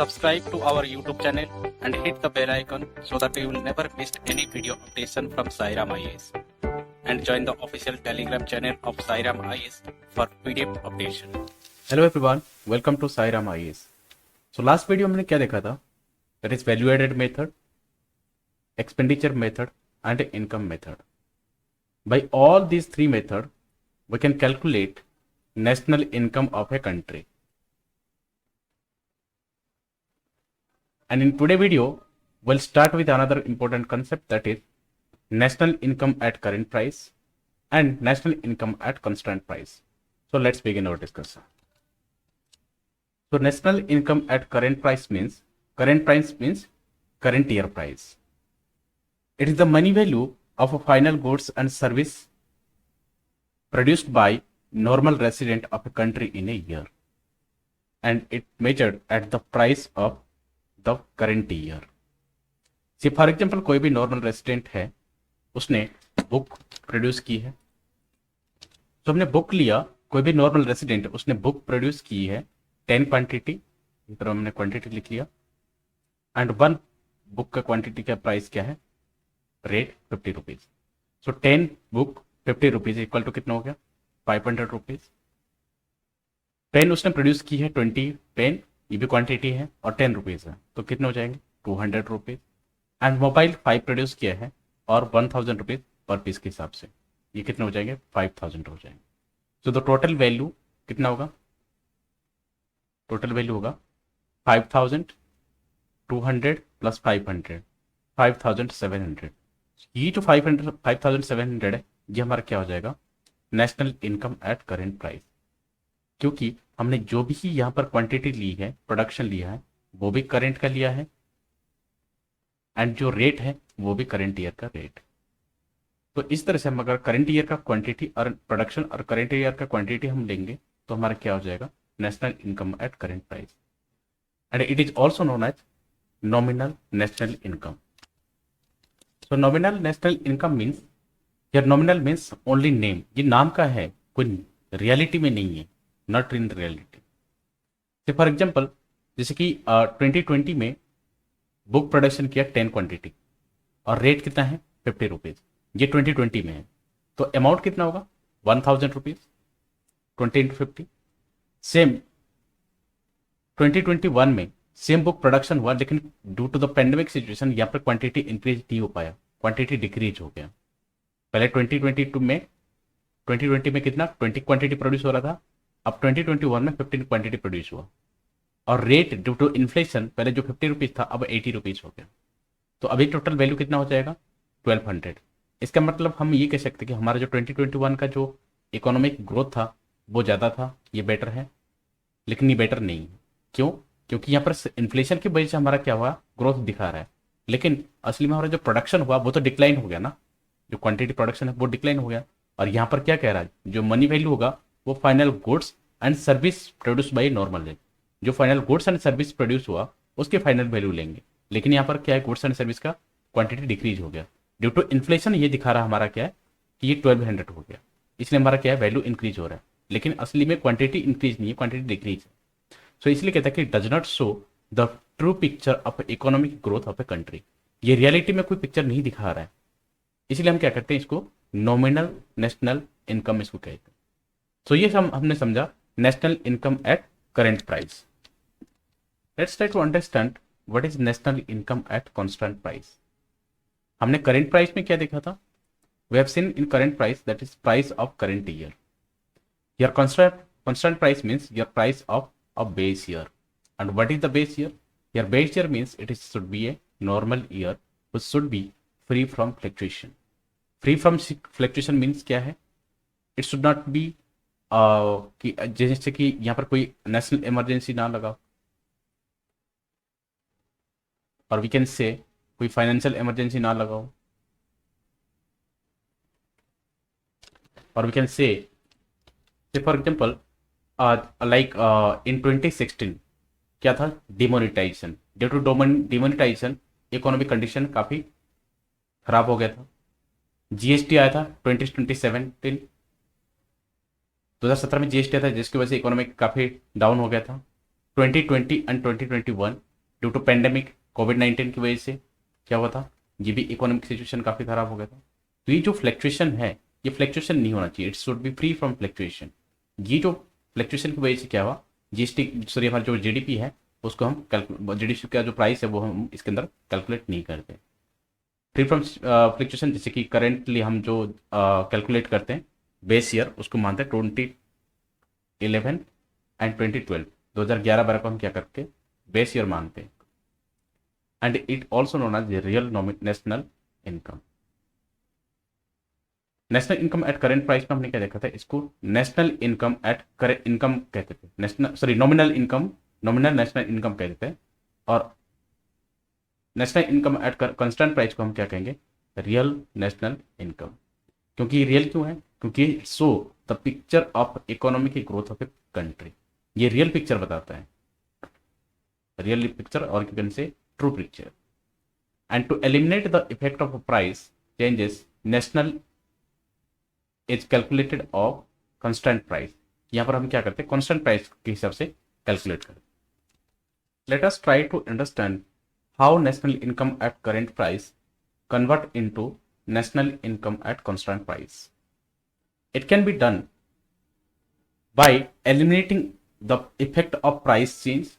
subscribe to our YouTube channel and hit the bell icon so that you will never miss any video updation from Sairam IAS. And join the official Telegram channel of Sairam IAS for PDF updation. Hello everyone, welcome to Sairam IAS. So last video हमने क्या देखा था? That is value added method, expenditure method and income method. By all these three method we can calculate national income of a country. And in today video, we'll start with another important concept, that is national income at current price and national income at constant price. So let's begin our discussion. So national income at current price means current year price. It is the money value of a final goods and service produced by normal resident of a country in a year, and it measured at the price of the current year. See for example कोई भी normal resident है, उसने book produce की है। तो हमने book लिया, कोई भी नॉर्मल रेसिडेंट उसने बुक प्रोड्यूस की है 10 क्वांटिटी, इस तरह हमने क्वांटिटी लिख लिया, एंड वन बुक का क्वांटिटी का प्राइस क्या है, rate 50 rupees. So 10 book 50 rupees equal to कितना हो गया, 500 रुपीज। पेन उसने प्रोड्यूस की है 20 पेन, ये भी क्वांटिटी है और 10 रुपीज है, तो कितने हो जाएंगे, 200 रुपीज। एंड मोबाइल 5 प्रोड्यूस किया है और 1000 रुपीज पर पीस के हिसाब से, ये कितने हो जाएंगे, 5000 हो जाएंगे। सो द टोटल वैल्यू कितना होगा, टोटल वैल्यू होगा 5200 प्लस 500, 5700। ये जो 5700 है, ये हमारा क्या हो जाएगा, national income at current price. क्योंकि हमने जो भी यहाँ पर क्वांटिटी ली है, प्रोडक्शन लिया है, वो भी करंट का लिया है, एंड जो रेट है वो भी करंट ईयर का रेट। तो इस तरह से हम अगर करंट ईयर का क्वांटिटी और प्रोडक्शन और करंट ईयर का क्वांटिटी हम लेंगे तो हमारा क्या हो जाएगा, national income at current price. And it is also known as nominal national income. So nominal national income means, या नॉमिनल मीन्स ओनली नेम, ये नाम का है, कोई रियलिटी में नहीं है, not in reality. For example जैसे कि 2020 में बुक प्रोडक्शन किया 10 क्वांटिटी और रेट कितना है, 50 रुपीज, ये 2020 में है, तो अमाउंट कितना होगा, 1000 रुपीज, 20 इंटू 50। सेम 2021 में सेम बुक प्रोडक्शन हुआ, लेकिन due to the pandemic situation यहाँ पर क्वांटिटी इंक्रीज नहीं हो पाया, क्वांटिटी डिक्रीज हो गया। पहले 2020 में कितना 20 क्वांटिटी प्रोड्यूस हो रहा था, अब 2021 में 15 क्वांटिटी प्रोड्यूस हुआ, और रेट ड्यू टू इन्फ्लेशन पहले जो 50 रुपीज था अब 80 रुपीज हो गया। तो अभी टोटल वैल्यू कितना हो जाएगा, 1200। इसका मतलब हम ये कह सकते हैं कि हमारा जो 2021 का जो इकोनॉमिक ग्रोथ था वो ज़्यादा था, ये बेटर है, लेकिन ये बेटर नहीं है। क्यों? क्योंकि यहाँ पर इन्फ्लेशन की वजह से हमारा क्या हुआ, ग्रोथ दिखा रहा है, लेकिन असली में हमारा जो प्रोडक्शन हुआ वो तो डिक्लाइन हो गया ना, जो क्वांटिटी प्रोडक्शन है वो डिक्लाइन हो गया। और यहाँ पर क्या कह रहा है, जो मनी वैल्यू होगा वो final goods and service produce by normal rate, जो final goods and service produce हुआ उसके फाइनल वैल्यू लेंगे। लेकिन यहाँ पर क्या है, गुड्स एंड सर्विस का क्वांटिटी डिक्रीज हो गया ड्यू टू इन्फ्लेशन। ये दिखा रहा हमारा क्या है कि ये 1200 हो गया, इसलिए हमारा क्या है, वैल्यू इंक्रीज हो रहा है, लेकिन असली में क्वांटिटी इंक्रीज नहीं है, क्वांटिटी डिक्रीज है। सो इसलिए कहता है कि does not show the true picture of economic growth of a country, ये रियलिटी में कोई पिक्चर नहीं दिखा रहा है, इसलिए हम क्या करते हैं, इसको नॉमिनल नेशनल इनकम इसको कहते हैं। सो ये हमने समझा national income at current price. Let's try to understand what is national income at constant price. हमने करेंट प्राइस में क्या देखा था, we have seen in current price that is price of current year. Your constant price means your price of a base year. And what is the base year, your base year means it is should be a normal year which should be free from fluctuation. Free from fluctuation means क्या है, it should not be कि जैसे कि यहाँ पर कोई national emergency ना लगा, और वी कैन से कोई फाइनेंशियल इमरजेंसी ना लगाओ, और we can say for example like in 2016 क्या था, demonetisation. Due to demonetisation economic condition काफ़ी खराब हो गया था। जीएसटी आया था 2017 में जीएसटी आया था, जिसकी वजह से इकोनॉमिक काफ़ी डाउन हो गया था। 2020 एंड 2021 ड्यू टू पेंडेमिक कोविड-19 की वजह से क्या हुआ था, ये भी इकोनॉमिक सिचुएशन काफ़ी खराब हो गया था। तो ये जो फ्लैक्चुएशन है, ये फ्लैक्चुएशन नहीं होना चाहिए, it should be free from fluctuation. ये जो फ्लैक्चुएशन की वजह से क्या हुआ, जीएसटी सॉरी हमारा जो जीडीपी है उसको हम जीडीपी का जो प्राइस है वो हम इसके अंदर कैलकुलेट नहीं करते। फ्री फ्रॉम फ्लक्चुएशन जैसे कि करेंटली हम जो कैलकुलेट करते हैं बेस ईयर, उसको मानते हैं 2011 एंड 2012, 2011-12 को हम क्या करके बेस ईयर मानते हैं। And it also known as real national income. National income at current price में हमने क्या देखा था, इसको national income at current income कहते थे, national sorry nominal income, nominal national income कहते थे। और national income at constant price को हम क्या कहेंगे, रियल नेशनल इनकम। क्योंकि रियल क्यों है, क्योंकि show the picture of economic growth of a country, ये रियल पिक्चर बताता है, रियल पिक्चर और you can say true picture. And to eliminate the effect of price changes national is calculated of constant price. यहाँ पर हम क्या करते हैं, कांस्टेंट प्राइस के हिसाब से कैलकुलेट करते हैं। Let us try to understand how national income at current price convert into national income at constant price. It can be done by eliminating the effect of price change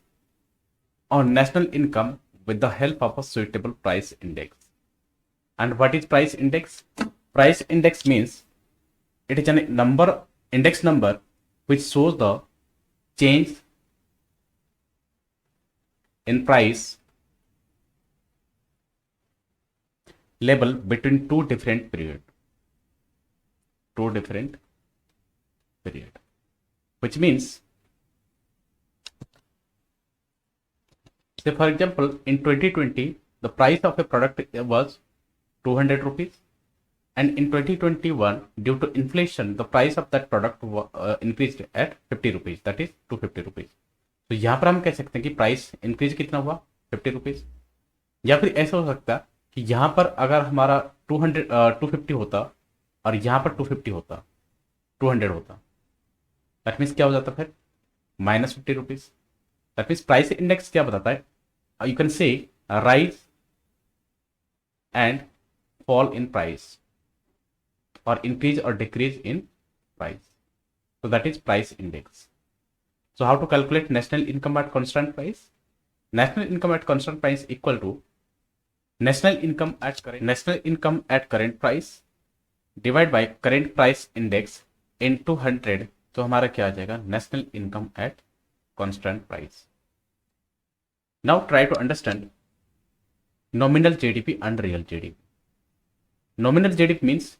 on national income with the help of a suitable price index. And what is price index? Price index means it is a number, index number, which shows the change in price level between two different period, which means, say for example in 2020 the price of a product was 200 rupees, and in 2021 due to inflation the price of that product increased at 50 rupees, that is 250 rupees. तो यहाँ पर हम कह सकते हैं कि price increase कितना हुआ, 50 रुपीज। या फिर ऐसा हो सकता है कि यहाँ पर अगर हमारा 250 होता और यहाँ पर 250 होता, 200 होता, दैट मीन्स क्या हो जाता फिर, -50 rupees. That means price index क्या बताता है, यू कैन से rise and fall in price और इंक्रीज और decrease in price, so that is price index. So how to calculate national income at constant price? National income at constant price equal to national income at current price divide by current price index into 100, तो हमारा क्या आ जाएगा, national income at constant price. Now try to understand nominal GDP and real GDP. Nominal GDP means,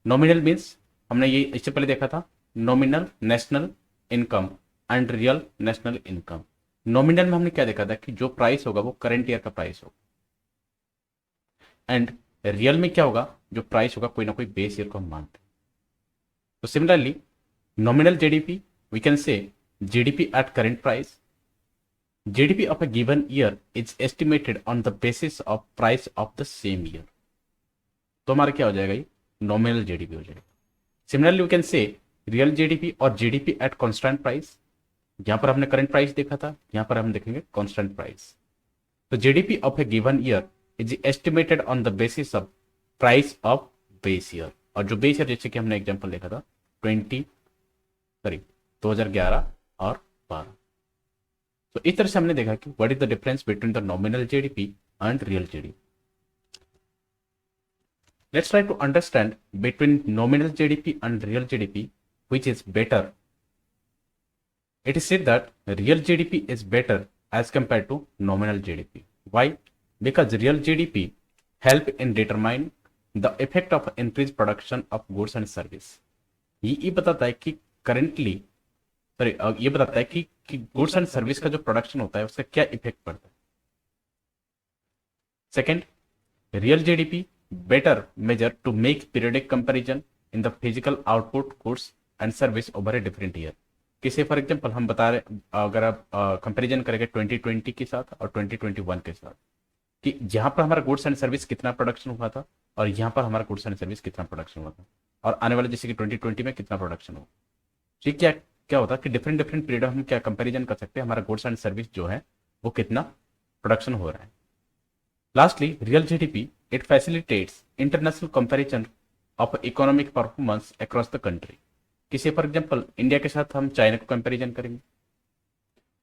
nominal means हमने ये इससे पहले देखा था, nominal national income and real national income. Nominal में हमने क्या देखा था कि जो प्राइस होगा वो करंट ईयर का प्राइस होगा, एंड रियल में क्या होगा, जो प्राइस होगा कोई ना कोई बेस ईयर को हम मानते हैं। तो similarly nominal GDP we can say GDP at current price, GDP of a given year is estimated on the basis of price of the same year. तो हमारा क्या हो जाएगा, ये नॉमिनल जीडीपी हो जाएगा। Similarly we can say real GDP और GDP at constant price. यहां पर हमने करंट प्राइस देखा था, यहां पर हम देखेंगे कांस्टेंट प्राइस। तो GDP of A given year is estimated on the basis of price of base year, और जो बेस ईयर जैसे कि हमने एग्जांपल देखा था 2011 और 12। तो इस तरह से हमने देखा कि what is the difference between the nominal GDP and real GDP. Let's try to understand between nominal GDP and real GDP which is better. It is said that real GDP is better as compared to nominal GDP. Why? Because real GDP help in determine the effect of increased production of goods and service. ये बताता है कि currently ये बताता है कि goods and service का जो प्रोडक्शन होता है उसका क्या इफेक्ट पड़ता है। Second, real GDP better measure to make periodic comparison in the physical output goods and service over a different year. किसे फॉर एग्जांपल हम बता रहे, अगर आप कंपैरिजन करेंगे 2020 के साथ और 2021 के साथ, कि जहां पर हमारा गुड्स एंड सर्विस कितना प्रोडक्शन हुआ था और यहाँ पर हमारा गुड्स एंड सर्विस कितना प्रोडक्शन हुआ था, और आने वाले जैसे कि 2020 में कितना प्रोडक्शन हुआ। ठीक, क्या होता है कि डिफरेंट पीरियड हम क्या कंपेरिजन कर सकते हैं, हमारा गुड्स एंड सर्विस जो है वो कितना प्रोडक्शन हो रहा है। Lastly real GDP it facilitates international comparison of economic performance across the country. किसी फॉर एग्जांपल इंडिया के साथ हम चाइना को कंपैरिजन करेंगे,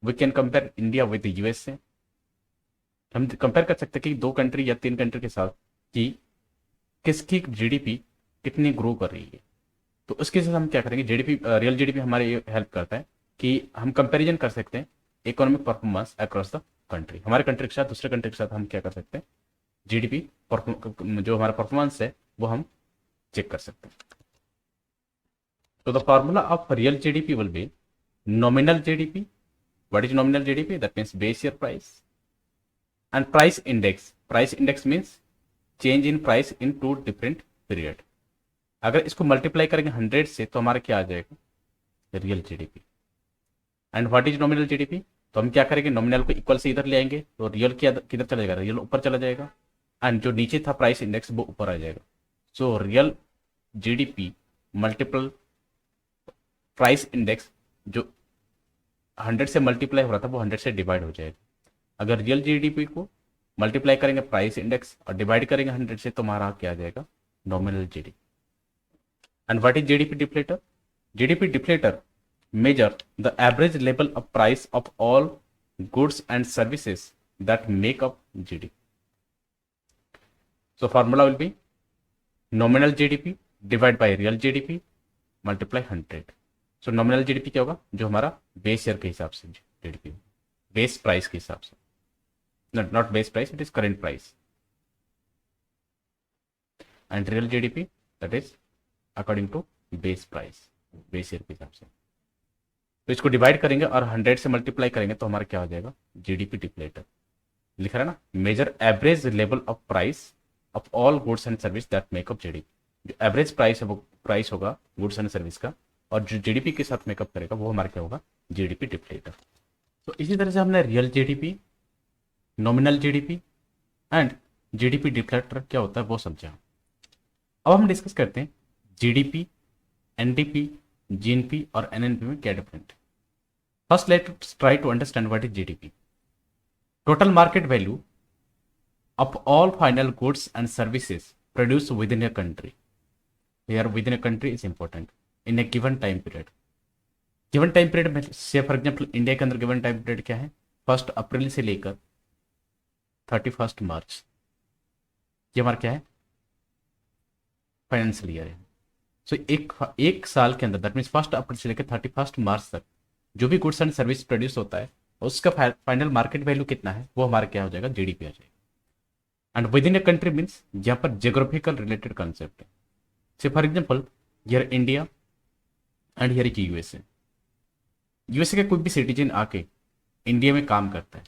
we can compare India with USA. हम कंपेयर कर सकते हैं कि 2 कंट्री या 3 कंट्री के साथ कि किसकी जीडीपी कितनी ग्रो कर रही है। तो उसके साथ हम क्या करेंगे, जीडीपी रियल जीडीपी हमारे हेल्प करता है कि हम कंपैरिजन कर सकते हैं economic performance across the country. हमारे कंट्री के साथ दूसरे कंट्री के साथ हम क्या कर सकते हैं, जीडीपी जो हमारा परफॉर्मेंस है वो हम चेक कर सकते हैं। तो the formula of real GDP will be nominal GDP. What is nominal GDP? That means base year price. And price index means change in price in 2 different period. अगर इसको मल्टीप्लाई करेंगे 100 से तो हमारा क्या आ जाएगा, real GDP. And what is nominal GDP? तो हम क्या करेंगे, नॉमिनल को इक्वल से इधर ले आएंगे तो रियल किधर चला जाएगा, रियल ऊपर चला जाएगा एंड जो नीचे था प्राइस इंडेक्स वो ऊपर आ जाएगा। So real GDP multiple price index जो 100 से मल्टीप्लाई हो रहा था वो 100 से डिवाइड हो जाएगा। अगर रियल जीडीपी को मल्टीप्लाई करेंगे प्राइस इंडेक्स और डिवाइड करेंगे 100 से तो हमारा क्या आ जाएगा, nominal GDP. And what is GDP deflator? GDP deflator measure the average level of price of all goods and services that make up GDP. So formula will be nominal GDP divided by real GDP multiply 100. So nominal GDP क्या होगा, जो हमारा base year के हिसाब से GDP, base price के हिसाब से, not base price, it is current price. And real GDP that is according to base price, base year के हिसाब से। तो इसको डिवाइड करेंगे और 100 से मल्टीप्लाई करेंगे तो हमारा क्या हो जाएगा, जीडीपी डिप्लेटर। लिखा है ना, measure average level of price of all goods and service that make up GDP. जो एवरेज प्राइस है वो प्राइस होगा गुड्स एंड सर्विस का, और जो जीडीपी के साथ मेकअप करेगा वो हमारा क्या होगा, जीडीपी डिप्लेटर। तो इसी तरह से हमने real GDP, nominal GDP and GDP deflator क्या होता है वो समझा। अब हम डिस्कस करते हैं जीडीपी, एनडीपी, जीएनपी और एनएनपी में क्या डिफरेंट है। First let's try to understand what is GDP. Total market value of all final goods and services produce within a country. Here within a country is important, in a given time period. Given time period में से for example India के अंदर given time period क्या है, 1 अप्रैल से लेकर 31 मार्च। ये हमारा क्या है, फाइनेंशियल ईयर है। सो एक साल के अंदर दैट मीन्स 1 अप्रैल से लेकर 31 मार्च तक जो भी गुड्स एंड सर्विस प्रोड्यूस होता है उसका फाइनल मार्केट वैल्यू कितना है वो हमारा क्या हो जाएगा, जीडीपी आ जाएगा। And with in a country means यहाँ पर जियोग्राफिकल रिलेटेड कॉन्सेप्ट है। से for example here India and here is USA. USA के कोई भी सिटीजन आके इंडिया में काम करता है,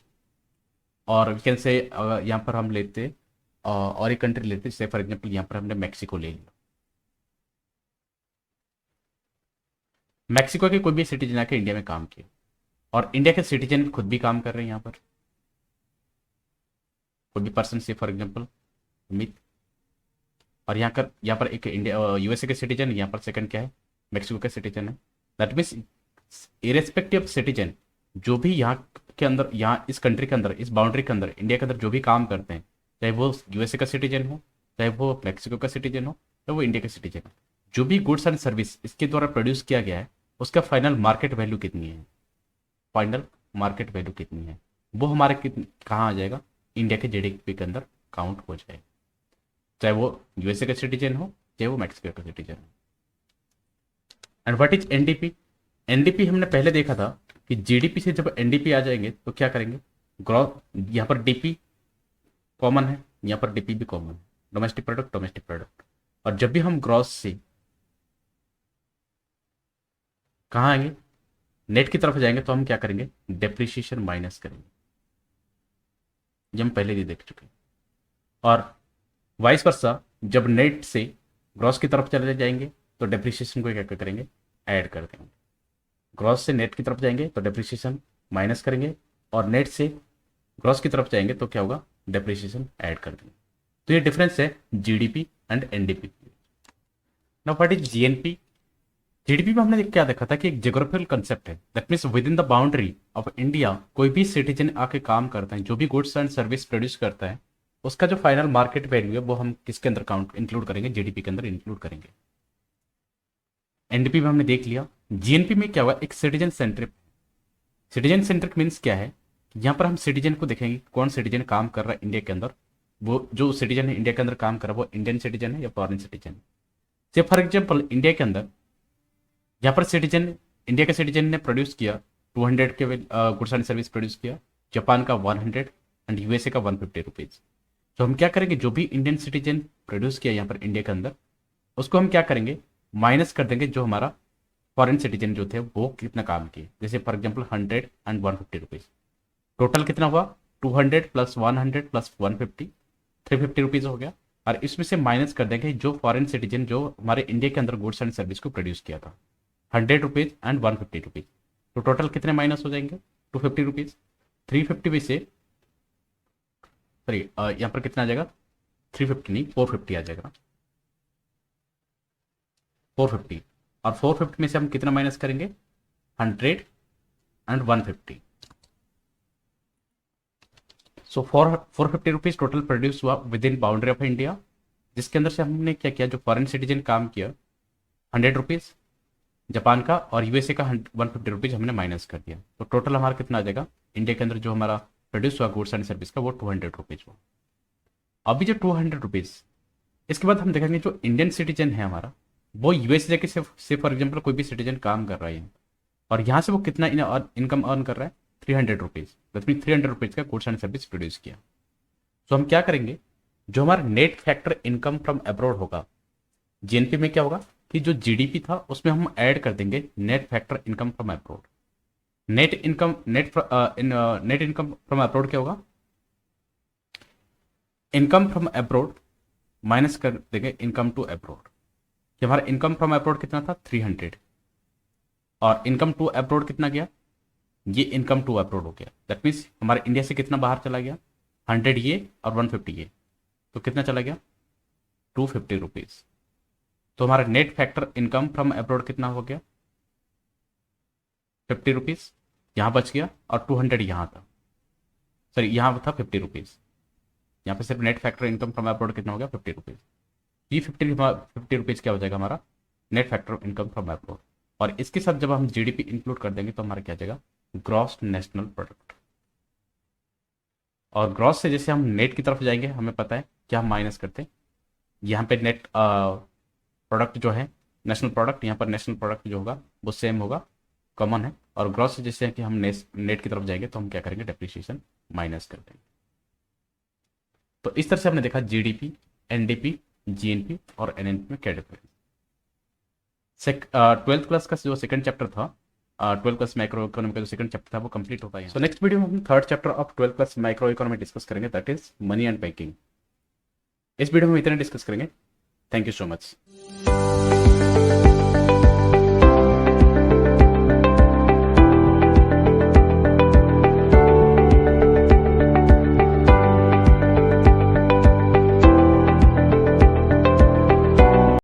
और वी कैन से यहाँ पर हम लेते और एक कंट्री लेते, जैसे फॉर एग्जाम्पल यहाँ पर हमने मैक्सिको ले लिया। मैक्सिको के कोई भी सिटीजन आके इंडिया में काम किया, और इंडिया के सिटीजन खुद भी काम कर रहे हैं यहाँ पर। कोई भी पर्सन से फॉर एग्जांपल अमित, और यहाँ पर एक इंडिया यूएसए के सिटीजन, यहाँ पर सेकंड क्या है, मैक्सिको के सिटीजन है। दैट मीन्स इरेस्पेक्टिव सिटीजन जो भी यहाँ के अंदर, यहाँ इस कंट्री के अंदर, इस बाउंड्री के अंदर, इंडिया के अंदर जो भी काम करते हैं, चाहे वो यूएसए का सिटीजन हो, चाहे वो मैक्सिको का सिटीजन हो, चाहे वो इंडिया का सिटीजन हो, जो भी गुड्स एंड सर्विस इसके द्वारा प्रोड्यूस किया गया है उसका फाइनल मार्केट वैल्यू कितनी है, फाइनल मार्केट वैल्यू कितनी है वो हमारे कहाँ आ जाएगा, इंडिया के जीडीपी के अंदर काउंट हो जाएगा, चाहे वो यूएसए का सिटीजन हो चाहे वो मैक्सिको का सिटीजन हो। And what is NDP? NDP हमने पहले देखा था कि जीडीपी से जब एनडीपी आ जाएंगे तो क्या करेंगे, ग्रॉस, यहाँ पर डीपी कॉमन है, यहाँ पर डीपी भी कॉमन है, डोमेस्टिक प्रोडक्ट। और जब भी हम ग्रॉस से कहाँ आएंगे, नेट की तरफ जाएंगे तो हम क्या करेंगे, डेप्रिसिएशन माइनस करेंगे, ये हम पहले ही देख चुके हैं। और वाइस वर्सा जब नेट से ग्रॉस की तरफ चले जाएंगे तो डेप्रिसिएशन को क्या करेंगे, ऐड कर देंगे। ग्रॉस से नेट की तरफ जाएंगे तो डेप्रिसिएशन माइनस करेंगे, और नेट से ग्रॉस की तरफ जाएंगे तो क्या होगा, डेप्रिसिएशन ऐड कर देंगे। तो ये डिफरेंस है GDP and NDP. Now what is GNP? GDP में हमने क्या देखा था कि एक जियोग्राफिकल कंसेप्ट है, that means with in the boundary of India कोई भी सिटीजन आके काम करता है, जो भी गुड्स एंड सर्विस प्रोड्यूस करता है, उसका जो फाइनल मार्केट वैल्यू है वो हम किसके अंदर काउंट इंक्लूड करेंगे, जीडीपी के अंदर इंक्लूड करेंगे। एनडीपी में हमने देख लिया। जीएनपी में क्या हुआ, एक citizen centric. Citizen centric means क्या है, यहाँ पर हम सिटीजन को देखेंगे कौन सिटीजन काम कर रहा है इंडिया के अंदर, वो जो सिटीजन है इंडिया के अंदर काम कर रहा है वो इंडियन सिटीजन है या फॉरेन सिटीजन। से फॉर एग्जाम्पल इंडिया के अंदर यहाँ पर सिटीजन, इंडिया के सिटीजन ने प्रोड्यूस किया 200 के गुड्स एंड सर्विस प्रोड्यूस किया, जापान का 100 एंड यूएसए का 150 रुपीज़। तो हम क्या करेंगे, जो भी इंडियन सिटीजन प्रोड्यूस किया यहाँ पर इंडिया के अंदर, उसको हम क्या करेंगे, माइनस कर देंगे जो हमारा फॉरेन सिटीजन जो थे वो कितना काम किए। जैसे for example 100 and 150 rupees, total कितना हुआ 200 प्लस 100 प्लस 150, 350 रुपीज़ हो गया। और इसमें से माइनस कर देंगे जो फॉरेन सिटीजन जो हमारे इंडिया के अंदर गुड्स एंड सर्विस को प्रोड्यूस किया था, 100 रुपीज़ एंड 150 रुपीज़। तो टोटल कितने माइनस हो जाएंगे, 250 रुपीज़। 350 में से सॉरी यहाँ पर कितना आ जाएगा, 350 नहीं 450 आ जाएगा, 450। और 450 में से हम कितना माइनस करेंगे, 100 and 150। So 450 rupees total produce हुआ within boundary of India, जिसके अंदर से हमने क्या किया, जो फॉरेन सिटीजन काम किया 100 रुपीज़ जापान का और यूएसए का 150 रुपीज़ हमने माइनस कर दिया। तो टोटल हमारा कितना आ जाएगा, इंडिया के अंदर जो हमारा प्रोड्यूस हुआ गुड्स एंड सर्विस का वो 200 रुपीज़ हुआ। अभी जो 200 रुपीज़, इसके बाद हम देखेंगे जो इंडियन सिटीजन है हमारा, वो यूएस जाके से फॉर एग्जाम्पल कोई भी सिटीजन काम कर रहा है और यहाँ से वो कितना इनकम अर्न कर रहा है, 300 रुपीज़। दैट मीन 300 रुपीज़ का गुड्स एंड सर्विस प्रोड्यूस किया। तो हम क्या करेंगे, जो हमारा net factor income from abroad होगा, जीएनपी में क्या होगा कि जो जीडीपी था उसमें हम ऐड कर देंगे net factor income from abroad. Net income from abroad क्या होगा, इनकम फ्रॉम अब्रॉड माइनस कर देंगे इनकम टू अब्रॉड, कि हमारा इनकम फ्रॉम अब्रॉड कितना था 300 और इनकम टू अब्रॉड कितना गया, ये इनकम टू अब्रॉड हो गया। दैट मीन्स हमारे इंडिया से कितना बाहर चला गया, 100 ये और 150 ये, तो कितना चला गया 250 रुपीज़। तो हमारा net factor income from abroad कितना हो गया, 50 रुपीज़ यहाँ बच गया और 200 यहाँ था, सॉरी यहाँ था 50 रुपीज़। यहाँ पे सिर्फ net factor income from abroad कितना हो गया 50 रुपीज़। ये 50 रुपीज़ क्या हो जाएगा हमारा net factor income from abroad. और इसके साथ जब हम जीडीपी इंक्लूड कर देंगे तो हमारा क्या जाएगा, ग्रॉस नेशनल प्रोडक्ट। और ग्रॉस से जैसे हम नेट की तरफ जाएंगे हमें पता है क्या हम माइनस करते हैं, यहाँ पे नेट प्रोडक्ट जो है नेशनल प्रोडक्ट, यहाँ पर नेशनल प्रोडक्ट जो होगा वो सेम होगा, कॉमन है। और ग्रॉस से जैसे कि हम नेट की तरफ जाएंगे तो हम क्या करेंगे, डेप्रिसिएशन माइनस कर देंगे। तो इस तरह से हमने देखा जीडीपी, एनडीपी, जीएनपी और एनएनपी में क्या डिफरेंस। 12th क्लास का जो सेकंड चैप्टर था, 12th क्लास माइक्रो इकोनॉमी का जो सेकंड चैप्टर था वो कंप्लीट होता है। सो नेक्स्ट वीडियो में हम third chapter of 12th class micro economy discuss करेंगे, that is money and banking. इस वीडियो में इतना डिस्कस करेंगे। Thank you so much.